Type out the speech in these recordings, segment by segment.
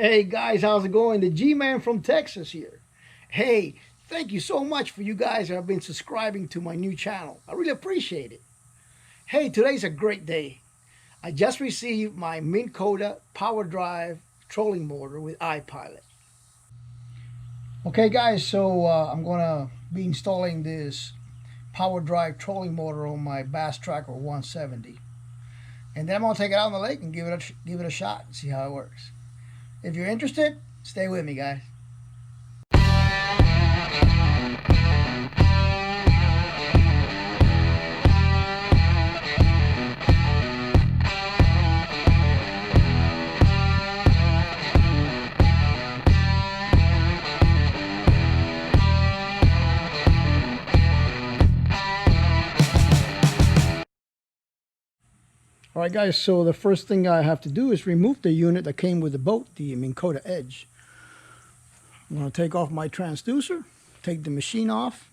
Hey guys, how's it going? The G-Man from Texas here. Hey, thank you so much for you guys that have been subscribing to my new channel. I really appreciate it. Hey, today's a great day. I just received my Minnkota Powerdrive trolling motor with iPilot. Okay guys, so I'm gonna be installing this Powerdrive trolling motor on my Bass Tracker 170. And then I'm gonna take it out on the lake and give it a shot and see how it works. If you're interested, stay with me, guys. All right, guys, so the first thing I have to do is remove the unit that came with the boat, the Minnkota Edge. I'm going to take off my transducer, take the machine off,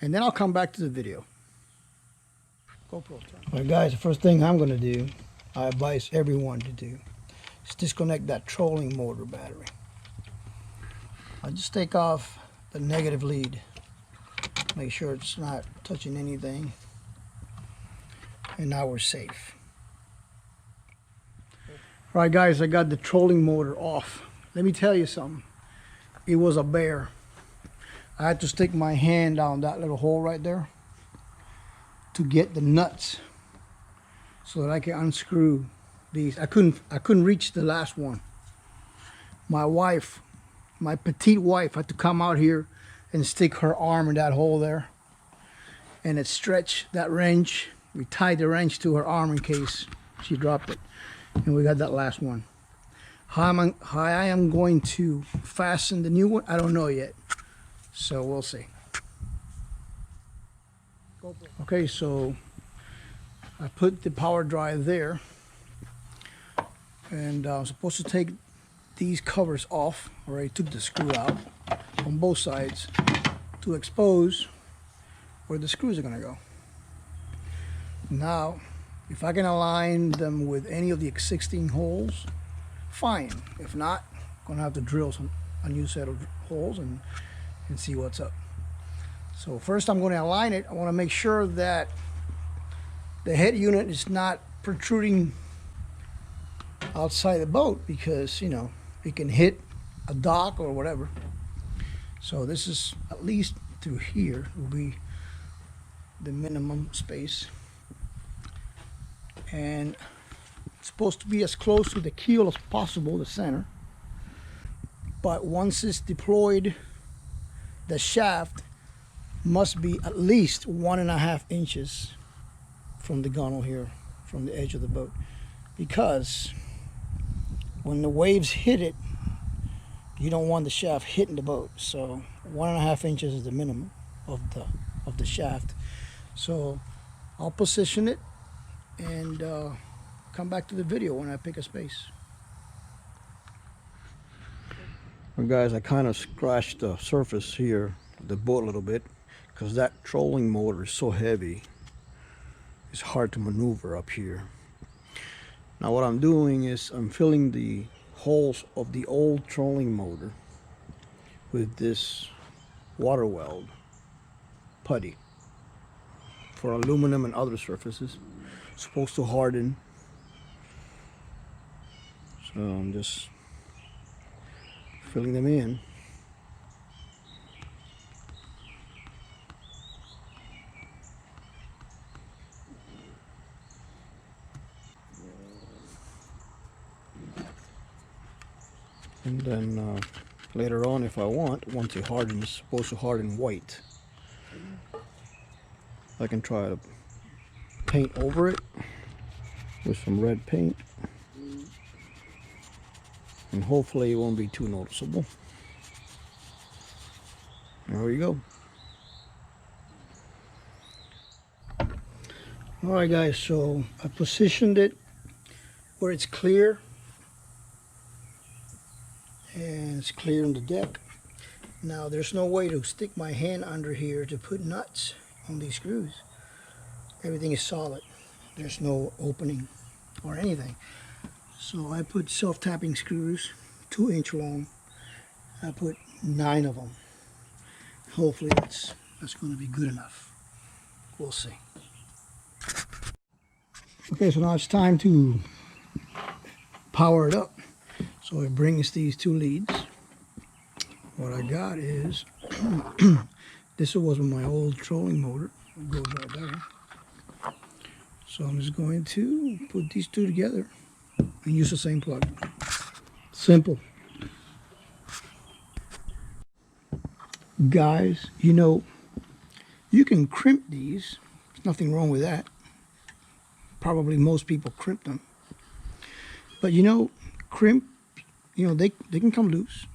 and then I'll come back to the video. GoPro. All right, guys, the first thing I'm going to do, I advise everyone to do, is disconnect that trolling motor battery. I'll just take off the negative lead, make sure it's not touching anything, and now we're safe. All right, guys, I got the trolling motor off. Let me tell you something. It was a bear. I had to stick my hand down that little hole right there to get the nuts so that I can unscrew these. I couldn't reach the last one. My wife, my petite wife, had to come out here and stick her arm in that hole there, and it stretched that wrench. We tied the wrench to her arm in case she dropped it. And we got that last one. How I am going to fasten the new one, I don't know yet. So we'll see. Okay, so I put the power drive there. And I'm supposed to take these covers off. Already took the screw out on both sides to expose where the screws are going to go. Now, if I can align them with any of the 16 holes, fine. If not, I'm going to have to drill a new set of holes and see what's up. So first I'm going to align it. I want to make sure that the head unit is not protruding outside the boat because, you know, it can hit a dock or whatever. So this is at least through here will be the minimum space. And it's supposed to be as close to the keel as possible, the center. But once it's deployed, the shaft must be at least 1.5 inches from the gunnel here, from the edge of the boat. Because when the waves hit it, you don't want the shaft hitting the boat. So 1.5 inches is the minimum of the shaft. So I'll position it and come back to the video when I pick a space. Well, guys, I kind of scratched the surface here, the boat a little bit, because that trolling motor is so heavy. It's hard to maneuver up here. Now what I'm doing is I'm filling the holes of the old trolling motor with this water weld putty for aluminum and other surfaces. Supposed to harden, so I'm just filling them in. And then later on, if I want, once it hardens, it's supposed to harden white. I can try to paint over it with some red paint, and hopefully it won't be too noticeable. There we go. Alright guys, so I positioned it where it's clear, and it's clear on the deck. Now there's no way to stick my hand under here to put nuts on these screws. Everything is solid. There's no opening or anything. So I put self-tapping screws 2-inch long. I put 9 of them. Hopefully that's going to be good enough. We'll see. Okay, so now it's time to power it up. So it brings these 2 leads. What I got is, this was my old trolling motor. It goes right there. So I'm just going to put these 2 together and use the same plug. Simple. Guys, you know, you can crimp these. There's nothing wrong with that. Probably most people crimp them. But you know, crimp, you know, they can come loose.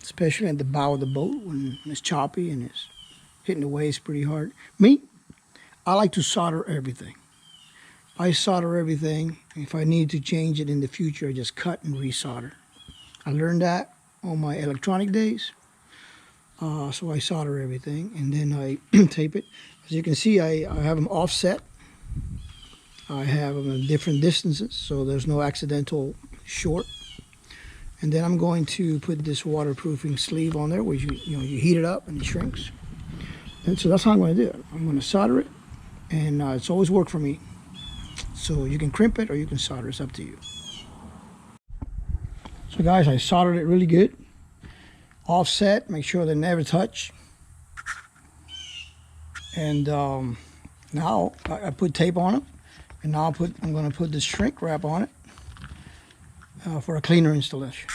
Especially at the bow of the boat when it's choppy and it's hitting the waves pretty hard. Me, I like to solder everything. I solder everything. If I need to change it in the future, I just cut and resolder. I learned that on my electronic days. So I solder everything and then I tape it. As you can see, I have them offset. I have them at different distances, so there's no accidental short. And then I'm going to put this waterproofing sleeve on there, where you heat it up and it shrinks. And so that's how I'm going to do it. I'm going to solder it, and it's always worked for me. So you can crimp it or you can solder. It's up to you. So guys, I soldered it really good. Offset, make sure they never touch. And now I put tape on them, and now I'm going to put this shrink wrap on it. For a cleaner installation.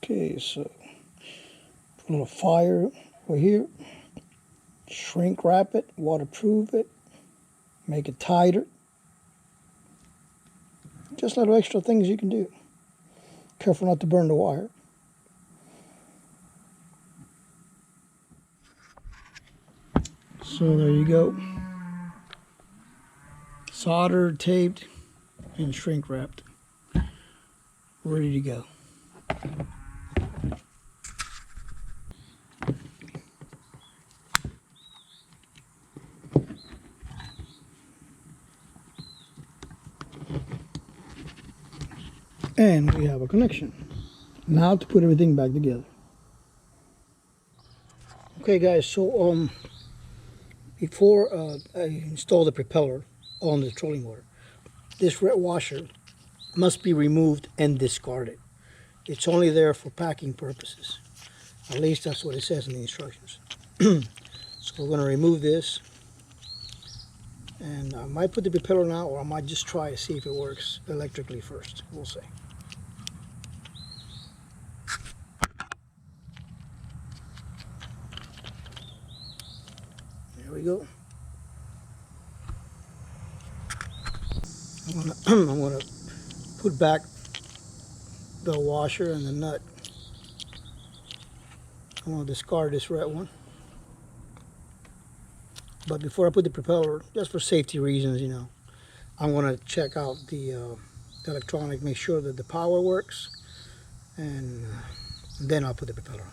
Okay, so put a little fire over here, shrink wrap it, waterproof it, make it tighter. Just little extra things you can do. Careful not to burn the wire. So there you go. Soldered, taped, and shrink wrapped. Ready to go. And we have a connection. Now to put everything back together. Okay guys, so before I install the propeller on the trolling motor, this red washer must be removed and discarded. It's only there for packing purposes. At least that's what it says in the instructions. So we're going to remove this. And I might put the propeller now, or I might just try to see if it works electrically first. We'll see. There we go. I'm gonna put back the washer and the nut. I'm gonna discard this red one. But before I put the propeller, just for safety reasons, you know, I'm gonna check out the electronic, make sure that the power works, and then I'll put the propeller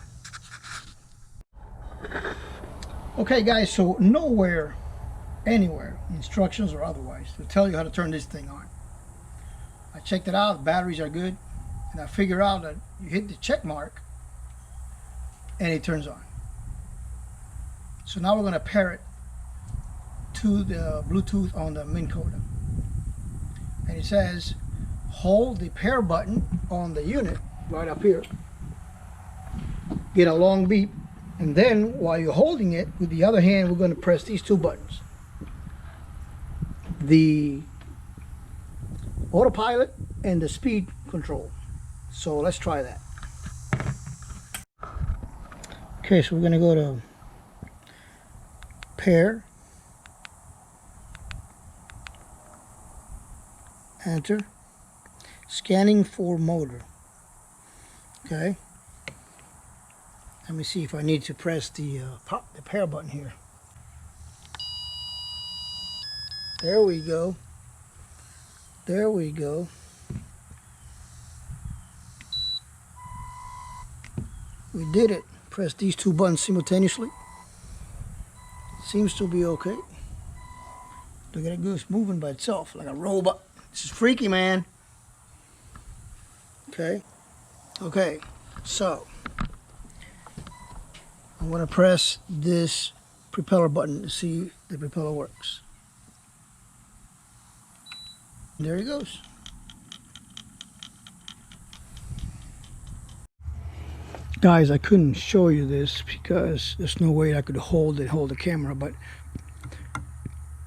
on. Okay guys, so nowhere, anywhere, instructions or otherwise, to tell you how to turn this thing on. I checked it out, the batteries are good, and I figure out that you hit the check mark and it turns on. So now we're going to pair it to the Bluetooth on the Minnkota. And it says hold the pair button on the unit right up here, get a long beep, and then while you're holding it with the other hand, we're going to press these 2 buttons, the autopilot and the speed control. So let's try that. Okay, so we're going to go to pair, enter, scanning for motor. Okay, let me see if I need to press the pair button here. There we go. There we go. We did it. Press these two buttons simultaneously. Seems to be okay. Look at it go, it's moving by itself like a robot. This is freaky, man. Okay. Okay. So I'm gonna press this propeller button to see if the propeller works. There he goes. Guys, I couldn't show you this because there's no way I could hold the camera, but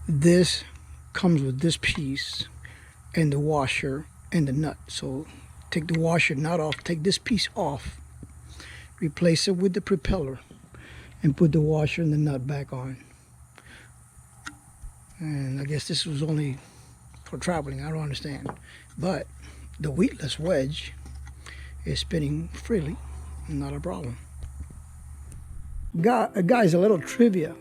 this comes with this piece and the washer and the nut. So take the washer nut off, take this piece off, replace it with the propeller, and put the washer and the nut back on. And I guess this was only for traveling, I don't understand. But the weedless wedge is spinning freely, not a problem. Guys, a little trivia.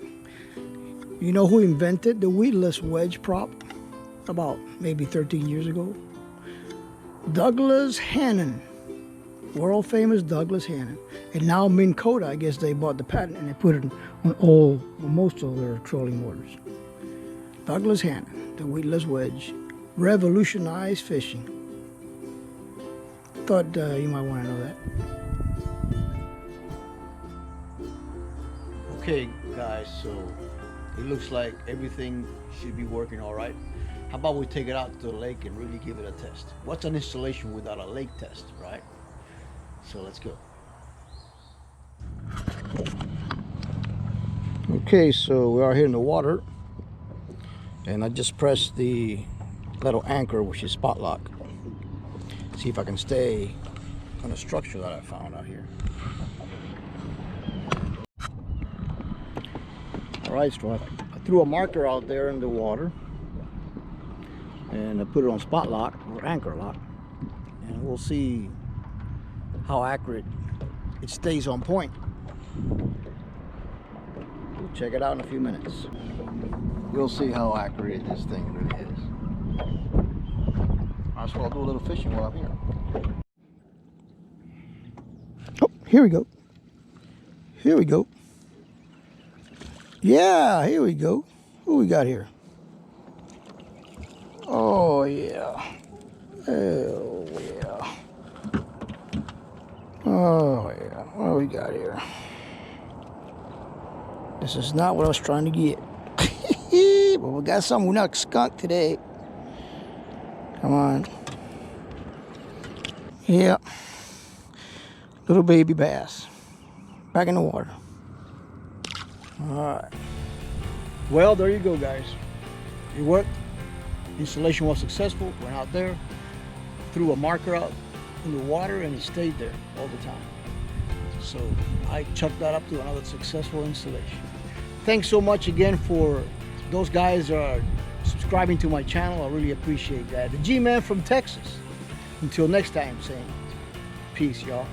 You know who invented the weedless wedge prop about maybe 13 years ago? Douglas Hannon, world famous Douglas Hannon. And now Minnkota, I guess they bought the patent and they put it on most of their trolling motors. Douglas Hannon, the weedless wedge, revolutionized fishing. Thought you might want to know that. Okay guys, so it looks like everything should be working all right. How about we take it out to the lake and really give it a test? What's an installation without a lake test, right? So let's go. Okay, so we are here in the water, and I just pressed the little anchor, which is spot lock. See if I can stay on a structure that I found out here. Alright, so I threw a marker out there in the water and I put it on spot lock or anchor lock, and we'll see how accurate it stays on point. We'll check it out in a few minutes. You'll see how accurate this thing really is. Might as well do a little fishing while I'm here. Oh, here we go. Here we go. Yeah, here we go. Who we got here? Oh, yeah. Oh, yeah. Oh, yeah. What do we got here? This is not what I was trying to get. But we got something. We're not skunked today. Come on. Yeah. Little baby bass. Back in the water. Alright. Well, there you go, guys. It worked. Installation was successful. Went out there, threw a marker out in the water, and it stayed there all the time. So I chalked that up to another successful installation. Thanks so much again for those guys that are subscribing to my channel. I really appreciate that. The Gman from Texas. Until next time, saying peace, y'all.